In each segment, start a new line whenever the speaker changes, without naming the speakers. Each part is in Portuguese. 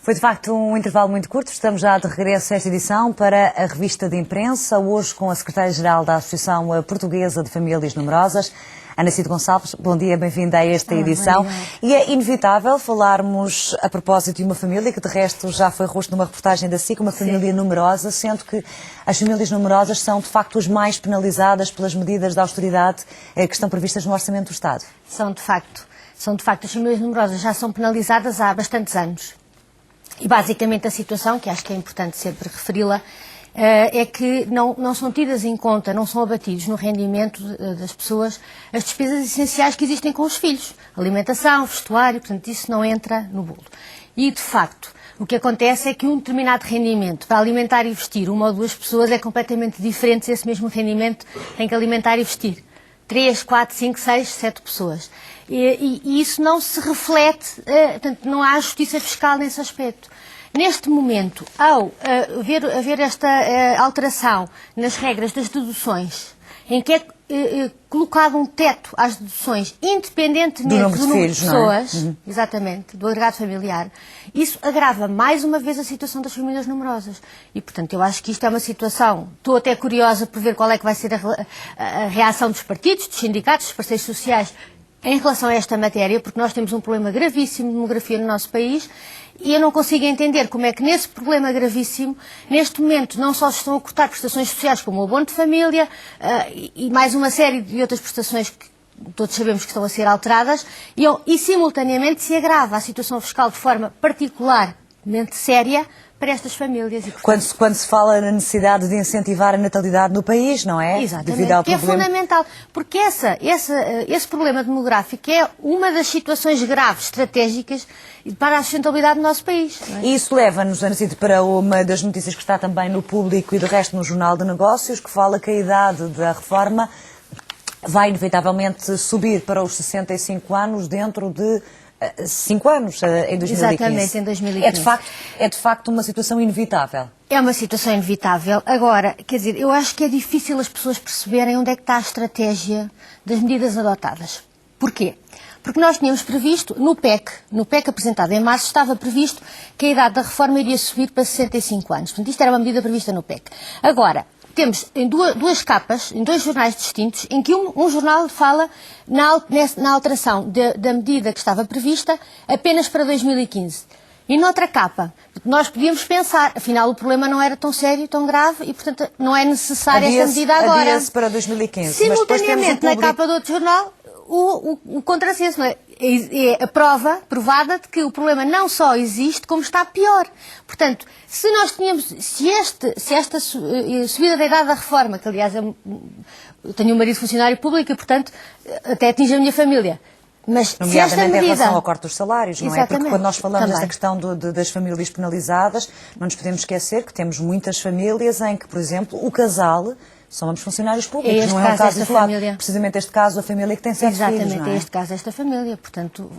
Foi de facto um intervalo muito curto, estamos já de regresso a esta edição para a revista de imprensa, hoje com a secretária-geral da Associação Portuguesa de Famílias Numerosas, Ana Cid Gonçalves. Bom dia, bem-vinda a esta edição. E é inevitável falarmos a propósito de uma família que de resto já foi rosto numa reportagem da SIC, uma família numerosa, sendo que as famílias numerosas são de facto as mais penalizadas pelas medidas de austeridade que estão previstas no Orçamento do Estado.
São de facto, as famílias numerosas já são penalizadas há bastantes anos. E basicamente a situação, que acho que é importante sempre referi-la, é que não são tidas em conta, não são abatidos no rendimento das pessoas as despesas essenciais que existem com os filhos. Alimentação, vestuário, portanto isso não entra no bolo. E de facto, o que acontece é que um determinado rendimento para alimentar e vestir uma ou duas pessoas é completamente diferente se esse mesmo rendimento tem que alimentar e vestir 3, 4, 5, 6, 7 pessoas. E isso não se reflete, portanto, não há justiça fiscal nesse aspecto. Neste momento, ao haver esta alteração nas regras das deduções, em que é colocado um teto às deduções, independentemente do número de pessoas, exatamente, do agregado familiar, isso agrava mais uma vez a situação das famílias numerosas. E, portanto, eu acho que isto é uma situação, estou até curiosa por ver qual é que vai ser a reação dos partidos, dos sindicatos, dos parceiros sociais, em relação a esta matéria, porque nós temos um problema gravíssimo de demografia no nosso país e eu não consigo entender como é que nesse problema gravíssimo, neste momento, não só se estão a cortar prestações sociais como o abono de família e mais uma série de outras prestações que todos sabemos que estão a ser alteradas e simultaneamente se agrava a situação fiscal de forma particularmente séria para estas famílias. E, portanto,
quando se fala na necessidade de incentivar a natalidade no país, não é?
Exatamente,
Devido ao
que
problema...
é fundamental, porque esse problema demográfico é uma das situações graves, estratégicas, para a sustentabilidade do nosso país. Não é?
E isso leva-nos, Ana Cid, para uma das notícias que está também no Público e de resto no Jornal de Negócios, que fala que a idade da reforma vai inevitavelmente subir para os 65 anos dentro de 5 anos, em 2015.
Exatamente, em 2015.
É de facto uma situação inevitável.
É uma situação inevitável. Agora, quer dizer, eu acho que é difícil as pessoas perceberem onde é que está a estratégia das medidas adotadas. Porquê? Porque nós tínhamos previsto, no PEC apresentado em março, estava previsto que a idade da reforma iria subir para 65 anos. Portanto, isto era uma medida prevista no PEC. Agora, temos em duas capas, em dois jornais distintos, em que um jornal fala na alteração da medida que estava prevista apenas para 2015. E noutra capa, nós podíamos pensar, afinal o problema não era tão sério, tão grave e, portanto, não é necessária esta medida agora.
Adia-se para 2015.
Simultaneamente, na capa do outro jornal, o contrassenso, não é? É a prova provada de que o problema não só existe, como está pior. Portanto, se esta subida da idade da reforma, que aliás eu tenho um marido funcionário público e, portanto, até atinge a minha família. Mas
nomeadamente em relação ao corte dos salários, não é? Porque quando nós falamos
também
desta questão das famílias penalizadas, não nos podemos esquecer que temos muitas famílias em que, por exemplo, o casal são ambos funcionários públicos, não é um caso isolado. Precisamente este caso, a família que tem 7 filhos, não é?
Exatamente, é este caso, esta família. Portanto,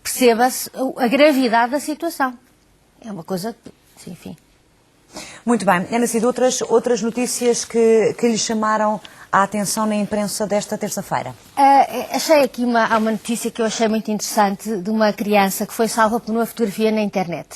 perceba-se a gravidade da situação. É uma coisa, enfim. Muito
bem. Ana Cid, outras notícias que lhe chamaram a atenção na imprensa desta terça-feira?
Achei aqui há uma notícia que eu achei muito interessante de uma criança que foi salva por uma fotografia na internet.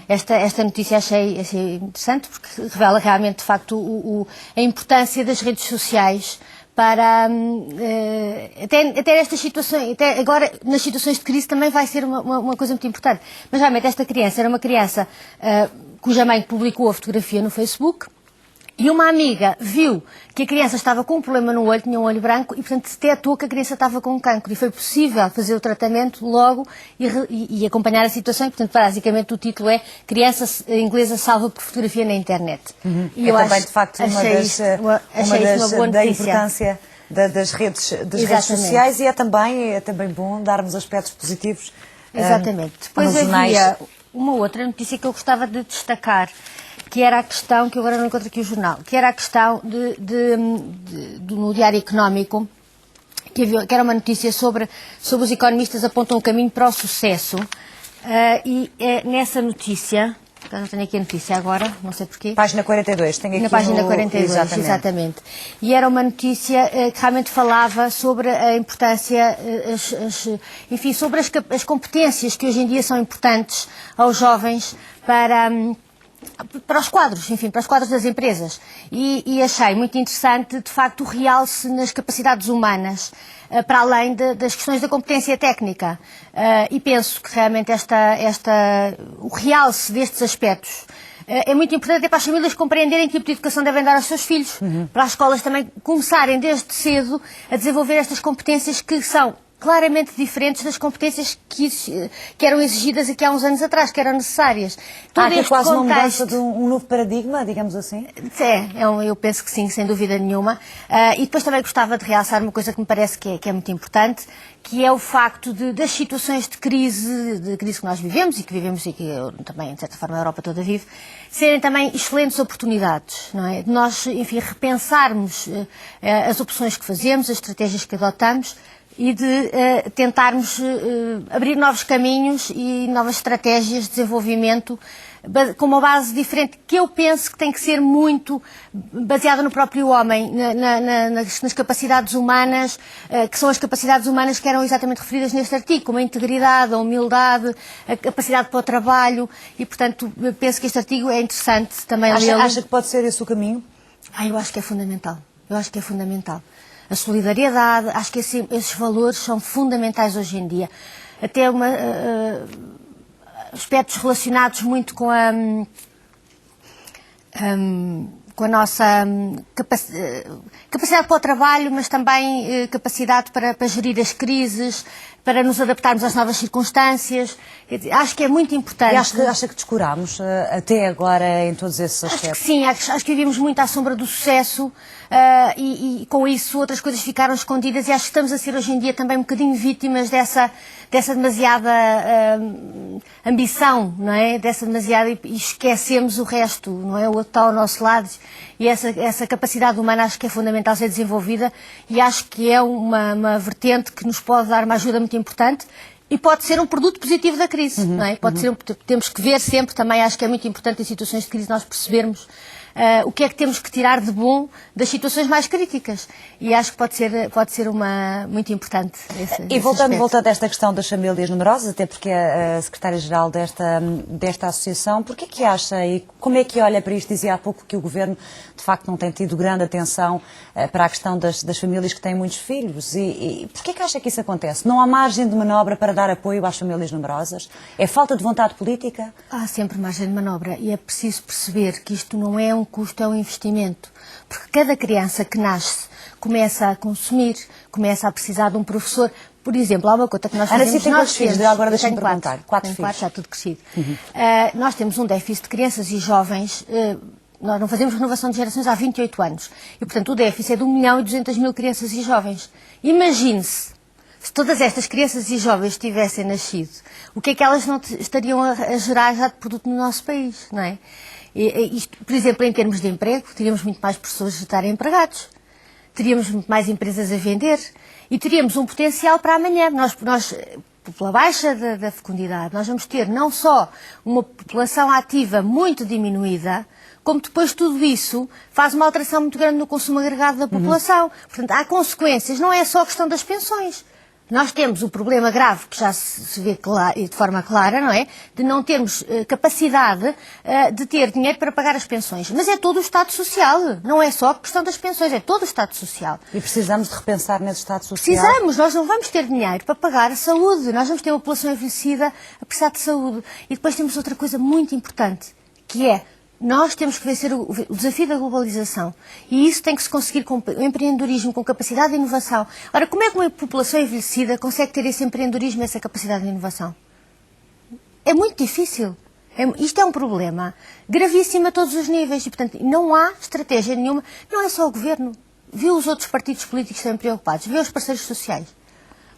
Esta notícia achei interessante porque revela realmente, de facto, a importância das redes sociais para até estas situações, até agora nas situações de crise também vai ser uma coisa muito importante. Mas realmente esta criança era uma criança cuja mãe publicou a fotografia no Facebook. E uma amiga viu que a criança estava com um problema no olho, tinha um olho branco, e portanto detectou que a criança estava com cancro. E foi possível fazer o tratamento logo e acompanhar a situação. E, portanto, basicamente o título é Criança Inglesa Salva por Fotografia na Internet.
E eu também, de facto, uma da importância das redes sociais e é também bom darmos aspectos positivos.
Exatamente. Depois havia uma outra notícia que eu gostava de destacar, que era a questão, que eu agora não encontro aqui o jornal, que era a questão no Diário Económico, que era uma notícia sobre os economistas apontam o caminho para o sucesso, e nessa notícia, não tenho aqui a notícia agora, não sei porquê.
Página 42, tenho aqui
na página 42, exatamente. E era uma notícia que realmente falava sobre a importância, enfim, sobre as competências que hoje em dia são importantes aos jovens para os quadros, enfim, para os quadros das empresas. E achei muito interessante, de facto, o realce nas capacidades humanas, para além das questões da competência técnica. E penso que realmente o realce destes aspectos é muito importante para as famílias compreenderem que tipo de educação devem dar aos seus filhos, para as escolas também começarem desde cedo a desenvolver estas competências que são claramente diferentes das competências que eram exigidas aqui há uns anos atrás, que eram necessárias.
Há aqui quase uma mudança de um novo paradigma, digamos assim?
Eu penso que sim, sem dúvida nenhuma. E depois também gostava de realçar uma coisa que me parece que é muito importante, que é o facto das situações de crise que nós vivemos e que eu, também, de certa forma, a Europa toda vive, serem também excelentes oportunidades, não é? De nós, enfim, repensarmos as opções que fazemos, as estratégias que adotamos, e de tentarmos abrir novos caminhos e novas estratégias de desenvolvimento com uma base diferente, que eu penso que tem que ser muito baseada no próprio homem, nas capacidades humanas, que são as capacidades humanas que eram exatamente referidas neste artigo, como a integridade, a humildade, a capacidade para o trabalho, e, portanto, penso que este artigo é interessante também lê-lo.
Acha que pode ser esse o caminho?
Eu acho que é fundamental. Eu acho que é fundamental. A solidariedade, acho que esses valores são fundamentais hoje em dia. Até aspectos relacionados muito com a nossa capacidade para o trabalho, mas também capacidade para gerir as crises, para nos adaptarmos às novas circunstâncias. Acho que é muito importante.
E acha que descurámos até agora em todos esses aspectos?
Acho que sim, acho que vivemos muito à sombra do sucesso e com isso outras coisas ficaram escondidas, e acho que estamos a ser hoje em dia também um bocadinho vítimas dessa demasiada ambição, não é? Dessa demasiada, e esquecemos o resto, não é? O outro está ao nosso lado, e essa capacidade humana acho que é fundamental ser desenvolvida, e acho que é uma vertente que nos pode dar uma ajuda muito importante. E pode ser um produto positivo da crise, não é? Temos que ver sempre, também acho que é muito importante em situações de crise nós percebermos o que é que temos que tirar de bom das situações mais críticas. E acho que pode ser muito importante esse
voltando a esta questão das famílias numerosas, até porque é a secretária-geral desta associação, porquê que acha e como é que olha para isto? Dizia há pouco que o Governo, de facto, não tem tido grande atenção para a questão das famílias que têm muitos filhos. E porquê que acha que isso acontece? Não há margem de manobra para dar apoio às famílias numerosas? É falta de vontade política?
Há sempre margem de manobra, e é preciso perceber que isto não é um custo, é um investimento. Porque cada criança que nasce começa a consumir, começa a precisar de um professor. Por exemplo, há uma coisa que nós fazemos...
Ana, tem quantos filhos? Agora deixa-me perguntar.
Quatro filhos. Já tudo crescido. Nós temos um déficit de crianças e jovens. Nós não fazemos renovação de gerações há 28 anos. E, portanto, o déficit é de 1.200.000 crianças e jovens. Imagine-se, se todas estas crianças e jovens tivessem nascido, o que é que elas não estariam a gerar já de produto no nosso país, não é? Isto, por exemplo, em termos de emprego, teríamos muito mais pessoas a estarem empregados, teríamos muito mais empresas a vender e teríamos um potencial para amanhã. Nós pela baixa da fecundidade, nós vamos ter não só uma população ativa muito diminuída, como depois tudo isso faz uma alteração muito grande no consumo agregado da população. Portanto, há consequências, não é só a questão das pensões. Nós temos o problema grave, que já se vê de forma clara, não é? De não termos capacidade de ter dinheiro para pagar as pensões. Mas é todo o Estado Social, não é só a questão das pensões, é todo o Estado Social.
E precisamos de repensar nesse Estado Social?
Precisamos, nós não vamos ter dinheiro para pagar a saúde, nós vamos ter uma população envelhecida a precisar de saúde. E depois temos outra coisa muito importante, que é: nós temos que vencer o desafio da globalização, e isso tem que se conseguir com o empreendedorismo, com capacidade de inovação. Ora, como é que uma população envelhecida consegue ter esse empreendedorismo e essa capacidade de inovação? É muito difícil. Isto é um problema gravíssimo a todos os níveis e, portanto, não há estratégia nenhuma. Não é só o Governo. Viu os outros partidos políticos estarem preocupados, viu os parceiros sociais.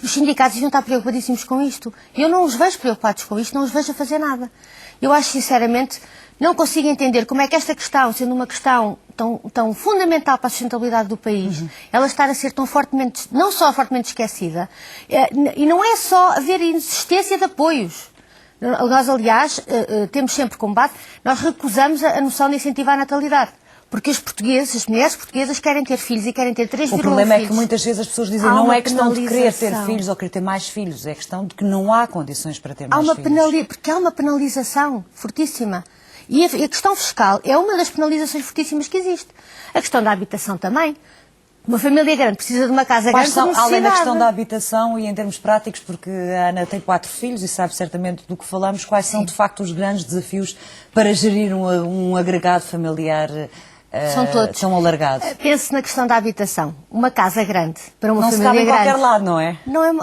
Os sindicatos deviam estar preocupadíssimos com isto. Eu não os vejo preocupados com isto, não os vejo a fazer nada. Eu acho, sinceramente, não consigo entender como é que esta questão, sendo uma questão tão fundamental para a sustentabilidade do país, ela estar a ser tão fortemente, não só fortemente esquecida, e não é só haver insistência de apoios. Nós, aliás, temos sempre como base, nós recusamos a noção de incentivar a natalidade. Porque os portugueses, as mulheres portuguesas querem ter filhos e querem ter 3,1 filhos.
O problema é que muitas vezes as pessoas dizem não é questão de querer ter filhos ou querer ter mais filhos, é questão de que não há condições para ter mais filhos.
Porque há uma penalização fortíssima. E a questão fiscal é uma das penalizações fortíssimas que existe. A questão da habitação também. Uma família grande precisa de uma casa grande por necessidade.
Além da questão da habitação e em termos práticos, porque a Ana tem 4 filhos e sabe certamente do que falamos, quais são de facto os grandes desafios para gerir um agregado familiar
são todos
tão alargado?
Pense na questão da habitação. Uma casa grande para uma família grande.
Não se cabe em qualquer lado, não é?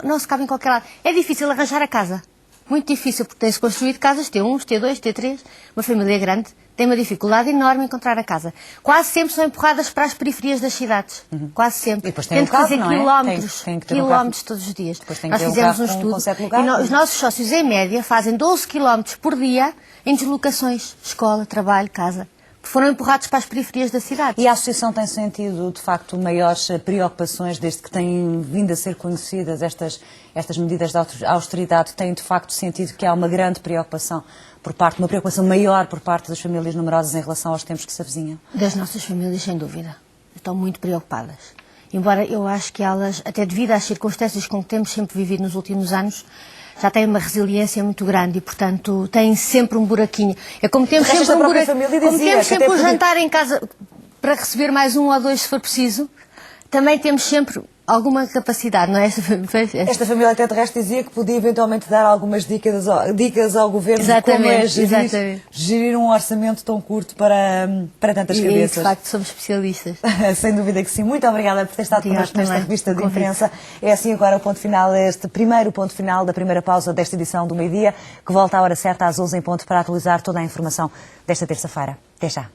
Não se cabe em qualquer lado. É difícil arranjar a casa. Muito difícil, porque tem-se construído casas T1, T2, T3. Uma família grande tem uma dificuldade enorme em encontrar a casa. Quase sempre são empurradas para as periferias das cidades. Quase sempre.
E depois tem que fazer
quilómetros,
tem que ter
quilómetros todos os dias.
Nós
fizemos um estudo e os nossos sócios, em média, fazem 12 quilómetros por dia em deslocações. Escola, trabalho, casa. Foram empurrados para as periferias da cidade.
E a Associação tem sentido, de facto, maiores preocupações desde que têm vindo a ser conhecidas estas medidas de austeridade? Tem, de facto, sentido que há uma grande preocupação uma preocupação maior por parte das famílias numerosas em relação aos tempos que se avizinham?
Das nossas famílias, sem dúvida. Estão muito preocupadas. Embora eu acho que elas, até devido às circunstâncias com que temos sempre vivido nos últimos anos, já têm uma resiliência muito grande e, portanto, têm sempre um buraquinho. É como temos sempre um buraquinho. Como temos sempre um jantar em casa para receber mais um ou dois, se for preciso, também temos sempre alguma capacidade, não é?
Esta família até de resto dizia que podia eventualmente dar algumas dicas ao governo de como é gerir um orçamento tão curto para tantas cabeças.
E, de facto, somos especialistas.
Sem dúvida que sim. Muito obrigada por ter estado connosco nesta revista de imprensa. É assim agora o ponto final, este primeiro ponto final da primeira pausa desta edição do meio-dia, que volta à hora certa, às 11 em ponto, para atualizar toda a informação desta terça-feira. Até já.